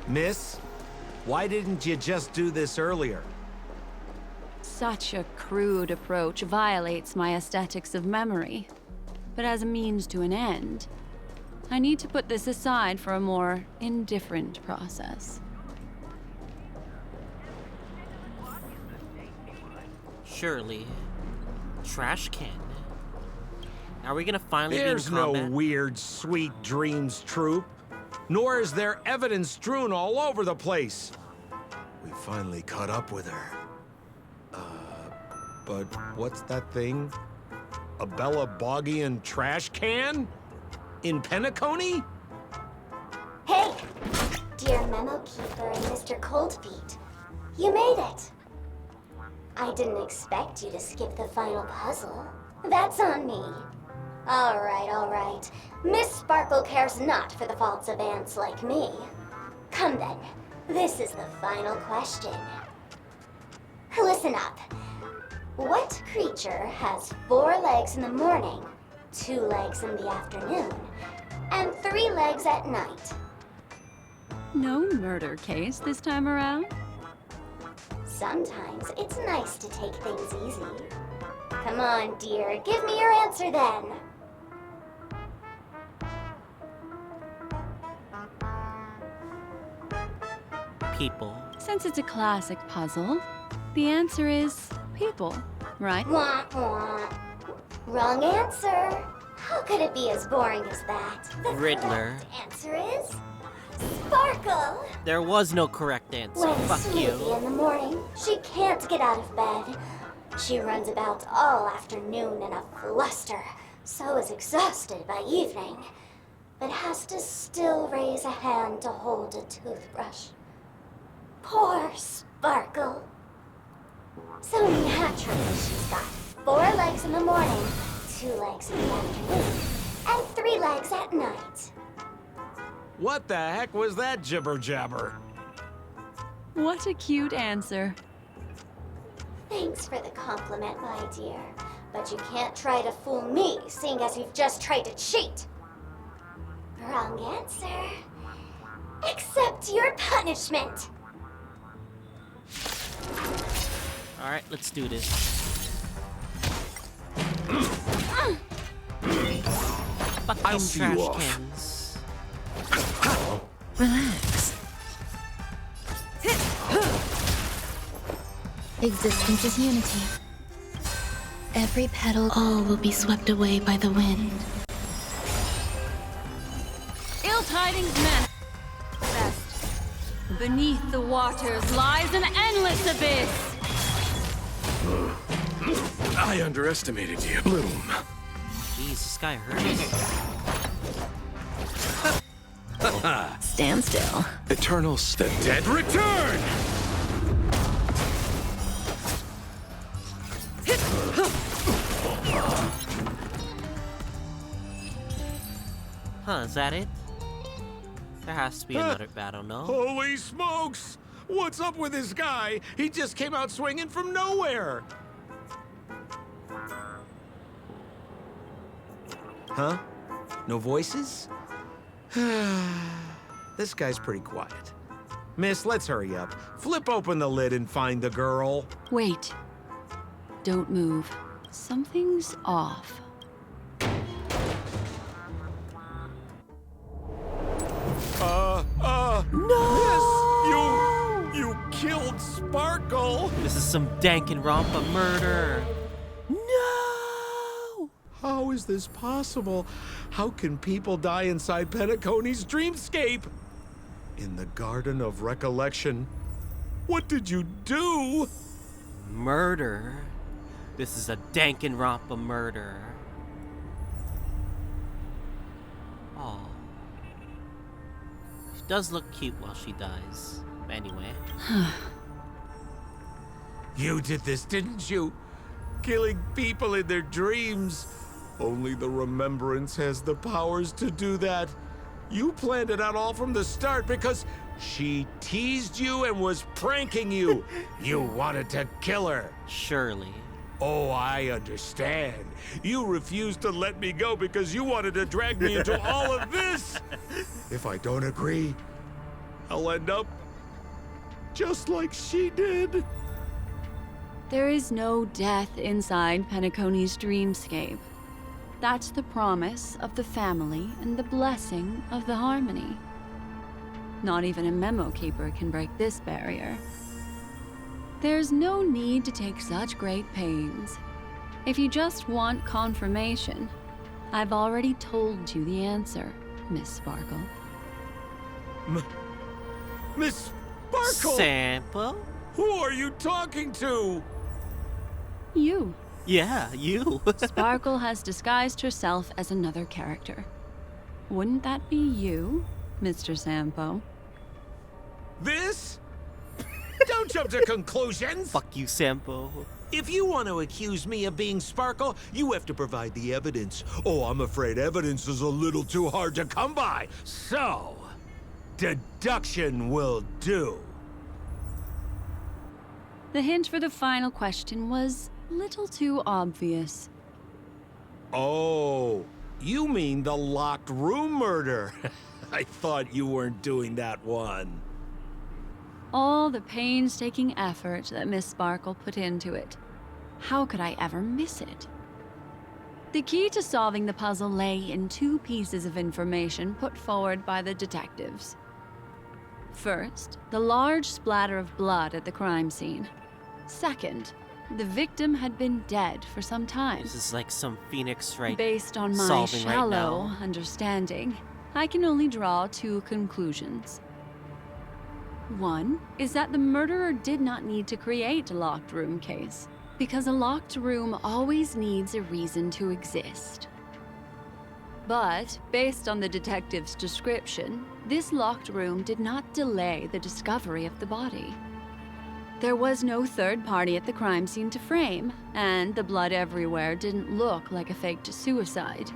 Miss, why didn't you just do this earlier? Such a crude approach violates my aesthetics of memory. But as a means to an end, I need to put this aside for a more indifferent process. Surely. Trash can. Are we gonna finally There's be in no combat? weird, sweet dreams, troop. Nor is there evidence strewn all over the place. We finally caught up with her. But what's that thing? A Bella Boggian trash can? In Penacony? Hey, dear Memo Keeper and Mr. Coldfeet, you made it. I didn't expect you to skip the final puzzle. That's on me. All right. Miss Sparkle cares not for the faults of ants like me. Come then, this is the final question. Listen up. What creature has 4 legs in the morning, 2 legs in the afternoon, and 3 legs at night? No murder case this time around? Sometimes it's nice to take things easy. Come on, dear, give me your answer then. People. Since it's a classic puzzle, the answer is people, right? Wah, wah. Wrong answer. How could it be as boring as that? The Riddler. correct answer is Sparkle. There was no correct answer. When Fuck sleepy you. in the morning, she can't get out of bed. She runs about all afternoon in a fluster, so is exhausted by evening, but has to still raise a hand to hold a toothbrush. Poor Sparkle. So naturally, she's got 4 legs in the morning, 2 legs in the afternoon, and 3 legs at night. What the heck was that jibber-jabber? What a cute answer. Thanks for the compliment, my dear. But you can't try to fool me, seeing as you've just tried to cheat. Wrong answer. Accept your punishment. Alright, let's do this. Fucking I'll see you trash off. cans. Relax. Existence is unity. Every petal, all will be swept away by the wind. Ill tidings manifest. Beneath the waters lies an endless abyss. I underestimated you, Bloom. Jeez, this guy hurts. Stand still. Eternals, the dead return! Huh, is that it? There has to be another battle, no? Holy smokes! What's up with this guy? He just came out swinging from nowhere! Huh? No voices? This guy's pretty quiet. Miss, let's hurry up. Flip open the lid and find the girl. Wait. Don't move. Something's off. No! Miss, you killed Sparkle! This is some Danganronpa murder. No! How is this possible? How can people die inside Penacony's dreamscape? In the Garden of Recollection. What did you do? Murder? This is a Danganronpa murder. Oh. She does look cute while she dies. Anyway. You did this, didn't you? Killing people in their dreams. Only the Remembrance has the powers to do that. You planned it out all from the start because she teased you and was pranking you. You wanted to kill her. Surely. Oh, I understand. You refused to let me go because you wanted to drag me into all of this. If I don't agree, I'll end up just like she did. There is no death inside Penacony's dreamscape. That's the promise of the family and the blessing of the harmony. Not even a memo keeper can break this barrier. There's no need to take such great pains. If you just want confirmation, I've already told you the answer, Miss Sparkle. Miss Sparkle! Sample? Who are you talking to? You. Yeah, you. Sparkle has disguised herself as another character. Wouldn't that be you, Mr. Sampo? This? Don't jump to conclusions! Fuck you, Sampo. If you want to accuse me of being Sparkle, you have to provide the evidence. Oh, I'm afraid evidence is a little too hard to come by. So, deduction will do. The hint for the final question was a little too obvious. Oh, you mean the locked room murder. I thought you weren't doing that one. All the painstaking effort that Miss Sparkle put into it. How could I ever miss it? The key to solving the puzzle lay in two pieces of information put forward by the detectives. First, the large splatter of blood at the crime scene. Second, the victim had been dead for some time. This is like some Phoenix Wright Based on my solving right shallow now. understanding, I can only draw two conclusions. One is that the murderer did not need to create a locked room case, because a locked room always needs a reason to exist. But, based on the detective's description, this locked room did not delay the discovery of the body. There was no third party at the crime scene to frame, and the blood everywhere didn't look like a faked suicide.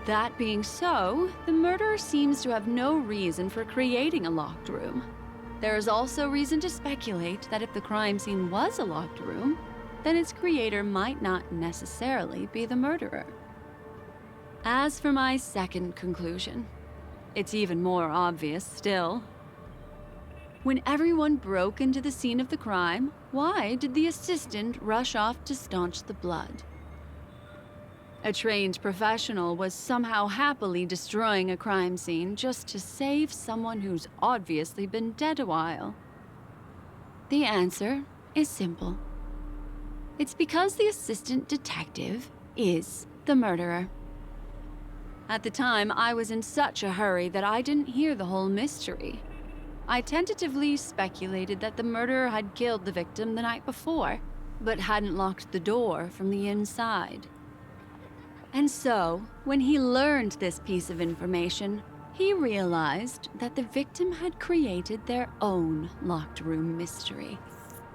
That being so, the murderer seems to have no reason for creating a locked room. There is also reason to speculate that if the crime scene was a locked room, then its creator might not necessarily be the murderer. As for my second conclusion, it's even more obvious still. When everyone broke into the scene of the crime, why did the assistant rush off to staunch the blood? A trained professional was somehow happily destroying a crime scene just to save someone who's obviously been dead a while. The answer is simple. It's because the assistant detective is the murderer. At the time, I was in such a hurry that I didn't hear the whole mystery. I tentatively speculated that the murderer had killed the victim the night before, but hadn't locked the door from the inside. And so, when he learned this piece of information, he realized that the victim had created their own locked room mystery.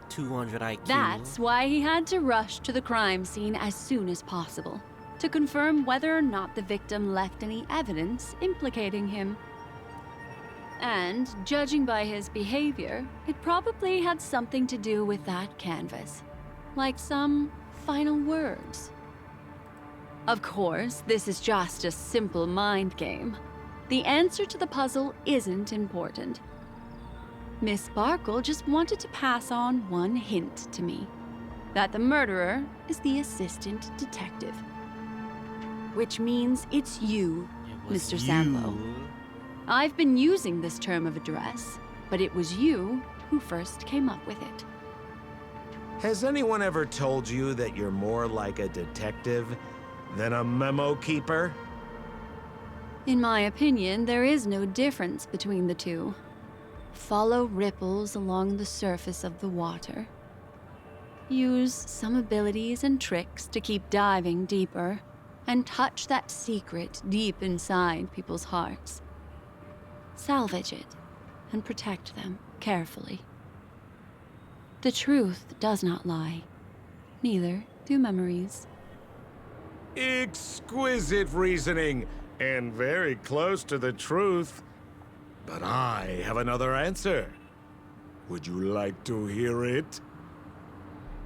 200 IQ. That's why he had to rush to the crime scene as soon as possible, to confirm whether or not the victim left any evidence implicating him. And, judging by his behavior, it probably had something to do with that canvas. Like some final words. Of course, this is just a simple mind game. The answer to the puzzle isn't important. Miss Sparkle just wanted to pass on one hint to me. That the murderer is the assistant detective. Which means it's you, Mr. Sambo. I've been using this term of address, but it was you who first came up with it. Has anyone ever told you that you're more like a detective than a memo keeper? In my opinion, there is no difference between the two. Follow ripples along the surface of the water. Use some abilities and tricks to keep diving deeper, and touch that secret deep inside people's hearts. Salvage it, and protect them carefully. The truth does not lie. Neither do memories. Exquisite reasoning, and very close to the truth. But I have another answer. Would you like to hear it?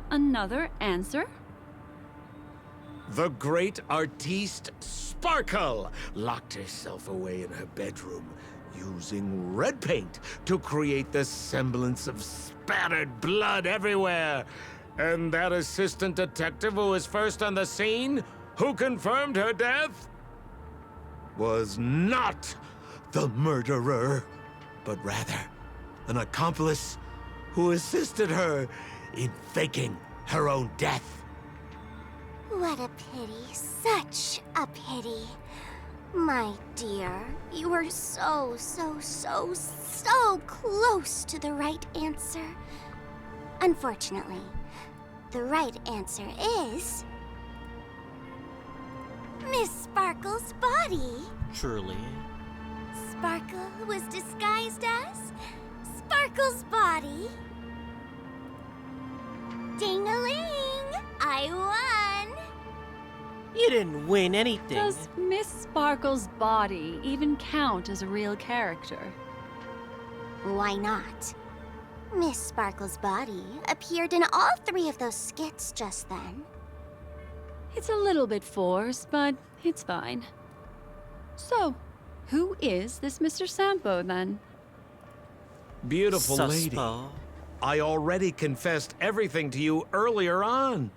Another answer? The great artiste Sparkle locked herself away in her bedroom using red paint to create the semblance of spattered blood everywhere. And that assistant detective who was first on the scene, who confirmed her death, was not the murderer, but rather an accomplice who assisted her in faking her own death. What a pity, such a pity. My dear, you were so close to the right answer. Unfortunately, the right answer is... Miss Sparkle's body. Truly. Sparkle was disguised as Sparkle's body. Ding-a-ling! I won! You didn't win anything. Does Miss Sparkle's body even count as a real character? Why not? Miss Sparkle's body appeared in all 3 of those skits just then. It's a little bit forced, but it's fine. So, who is this Mr. Sampo, then? Beautiful lady. Suspo. I already confessed everything to you earlier on.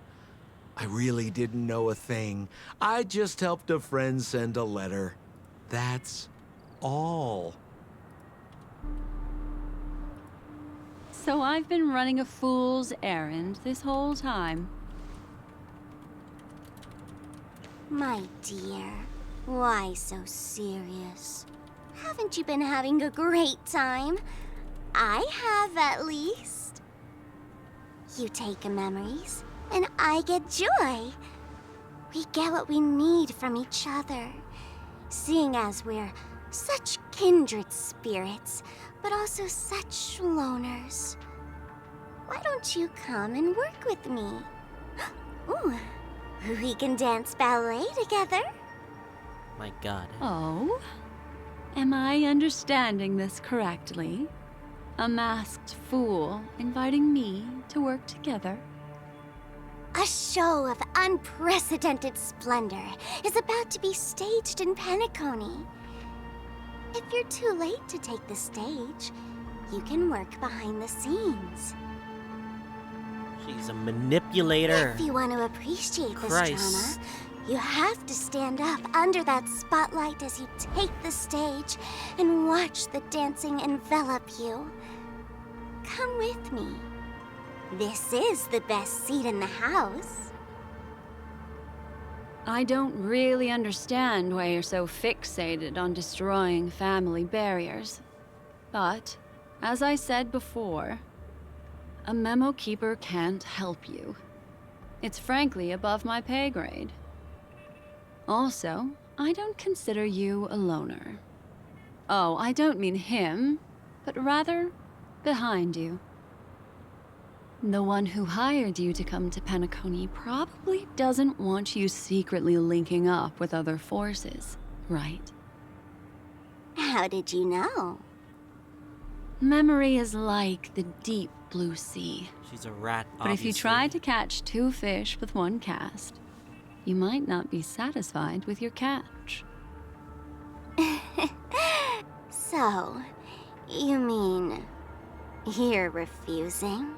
I really didn't know a thing. I just helped a friend send a letter. That's all. So I've been running a fool's errand this whole time. My dear, why so serious? Haven't you been having a great time? I have, at least. You take memories, and I get joy. We get what we need from each other, seeing as we're such kindred spirits, but also such loners. Why don't you come and work with me? Ooh, we can dance ballet together. My God. Oh? Am I understanding this correctly? A masked fool inviting me to work together? A show of unprecedented splendor is about to be staged in Penacony. If you're too late to take the stage, you can work behind the scenes. She's a manipulator. If you want to appreciate this Christ. drama, you have to stand up under that spotlight as you take the stage and watch the dancing envelop you. Come with me. This is the best seat in the house. I don't really understand why you're so fixated on destroying family barriers. But, as I said before, a memo keeper can't help you. It's frankly above my pay grade. Also, I don't consider you a loner. Oh, I don't mean him, but rather behind you. The one who hired you to come to Penacony probably doesn't want you secretly linking up with other forces, right? How did you know? Memory is like the deep blue sea. She's a rat, But if you obviously. try to catch 2 fish with 1 cast, you might not be satisfied with your catch. So, you mean you're refusing?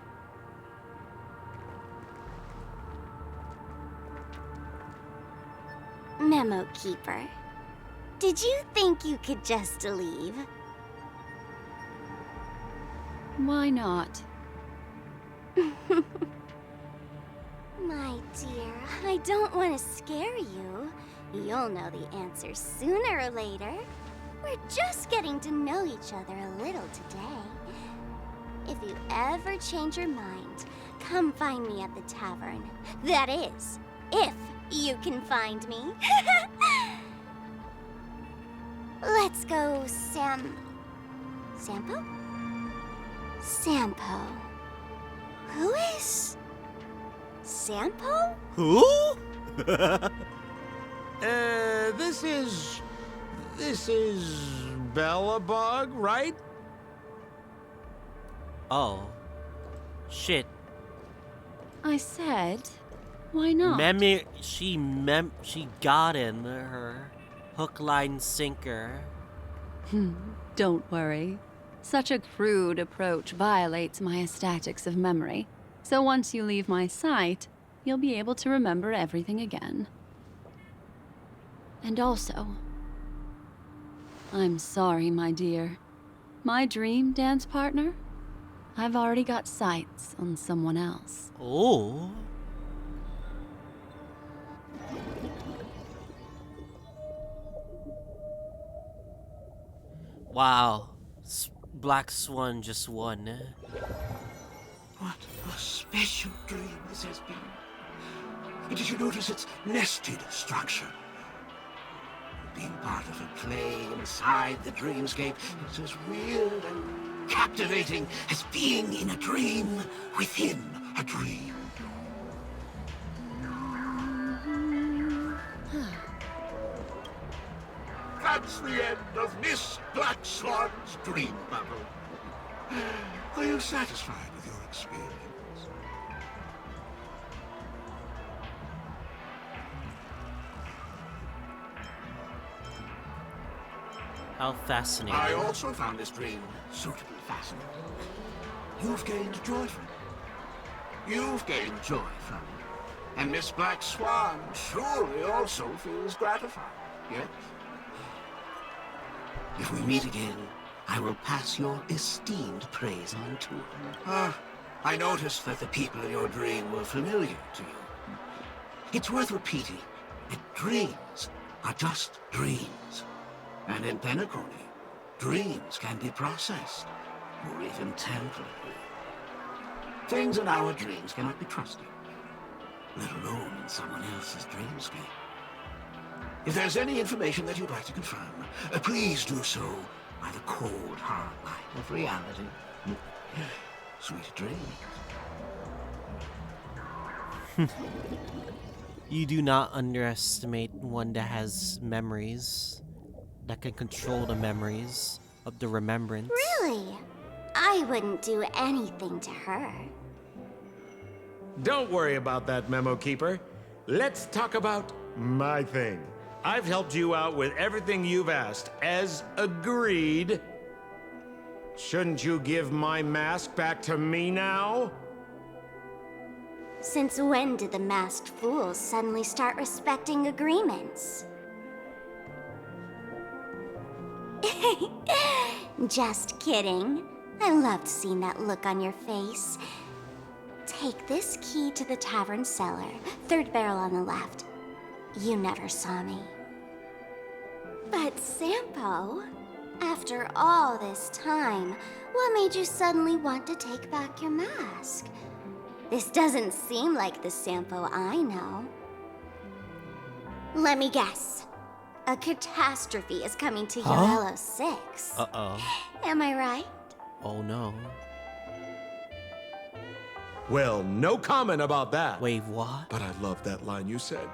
Memo Keeper, did you think you could just leave? Why not? My dear, I don't want to scare you. You'll know the answer sooner or later. We're just getting to know each other a little today. If you ever change your mind, come find me at the tavern. That is, if you can find me. Let's go, Sampo? Sampo. Who is... Sampo? Who? This is Bellabug, right? Oh. Shit. I said, why not? She got him, her hook, line, sinker. Don't worry. Such a crude approach violates my statics of memory. So once you leave my sight, you'll be able to remember everything again. And also, I'm sorry, my dear. My dream dance partner? I've already got sights on someone else. Oh. Wow. Black Swan just won. What a special dream this has been. Did you notice its nested structure? Being part of a play inside the dreamscape is as weird and captivating as being in a dream within a dream. That's the end of Miss Black Swan's dream bubble. Are you satisfied with your experience? How fascinating. I also found this dream suitably fascinating. You've gained joy from it. You've gained joy from it. And Miss Black Swan surely also feels gratified, yes? If we meet again, I will pass your esteemed praise on to her. I noticed that the people in your dream were familiar to you. It's worth repeating that dreams are just dreams. And in Penacony, dreams can be processed, or even temporarily. Things in our dreams cannot be trusted, let alone in someone else's dreamscape. If there's any information that you'd like to confirm, please do so by the cold, hard light of reality. Sweet dreams. You do not underestimate one that has memories, that can control the memories of the remembrance. Really? I wouldn't do anything to her. Don't worry about that, Memo Keeper. Let's talk about my thing. I've helped you out with everything you've asked, as agreed. Shouldn't you give my mask back to me now? Since when did the masked fools suddenly start respecting agreements? Just kidding. I loved seeing that look on your face. Take this key to the tavern cellar, third barrel on the left. You never saw me. But Sampo, after all this time, what made you suddenly want to take back your mask? This doesn't seem like the Sampo I know. Let me guess. A catastrophe is coming to Urello 6. Uh-oh. Am I right? Oh no. Well, no comment about that. Wait, what? But I love that line you said.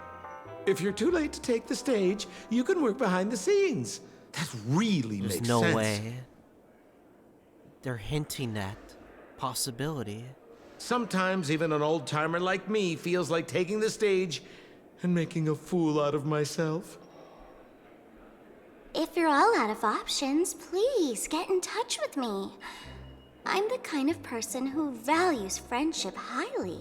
If you're too late to take the stage, you can work behind the scenes. That really There's makes no sense. way. They're hinting at possibility. Sometimes even an old-timer like me feels like taking the stage and making a fool out of myself. If you're all out of options, please get in touch with me. I'm the kind of person who values friendship highly.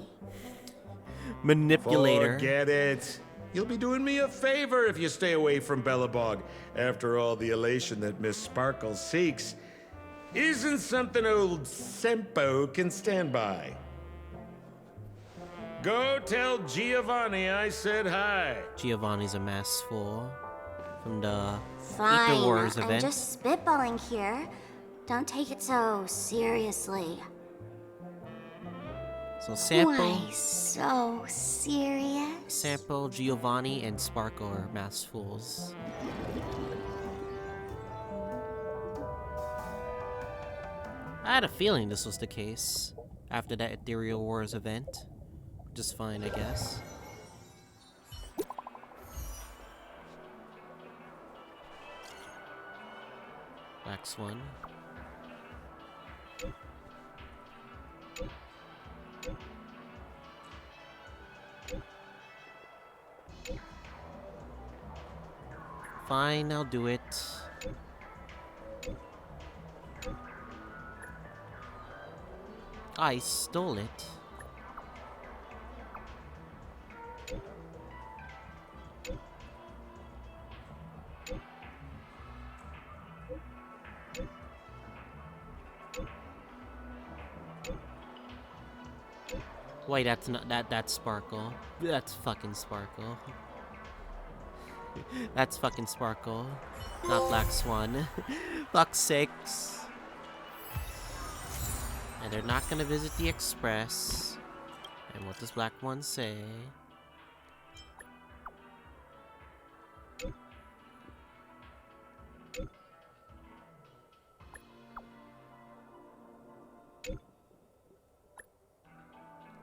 Manipulator. Forget it. You'll be doing me a favor if you stay away from Bellabog. After all, the elation that Miss Sparkle seeks isn't something old Sempo can stand by. Go tell Giovanni I said hi. Giovanni's a masked fool from the Fine, Ether Wars I'm event. just spitballing here. Don't take it so seriously. So Sampo, Why so serious? Sampo, Giovanni, and Sparkle are masked fools. I had a feeling this was the case after that Ethereal Wars event. Just fine, I guess. Black Swan. Fine, I'll do it. I stole it. Wait, that's not that's Sparkle. That's fucking Sparkle. That's fucking Sparkle. Not Black Swan. Fuck's sakes. And they're not gonna visit the Express. And what does Black One say?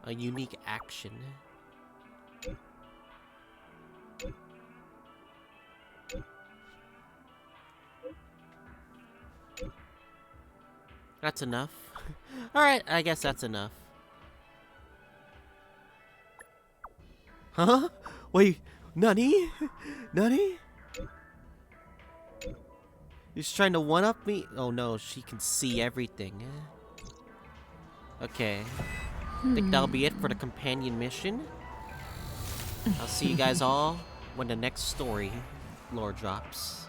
A unique action. That's enough. Alright, I guess that's enough. Huh? Wait, Nani? Nani? He's trying to one-up me? Oh no, she can see everything. Okay. I think that'll be it for the companion mission. I'll see you guys all when the next story lore drops.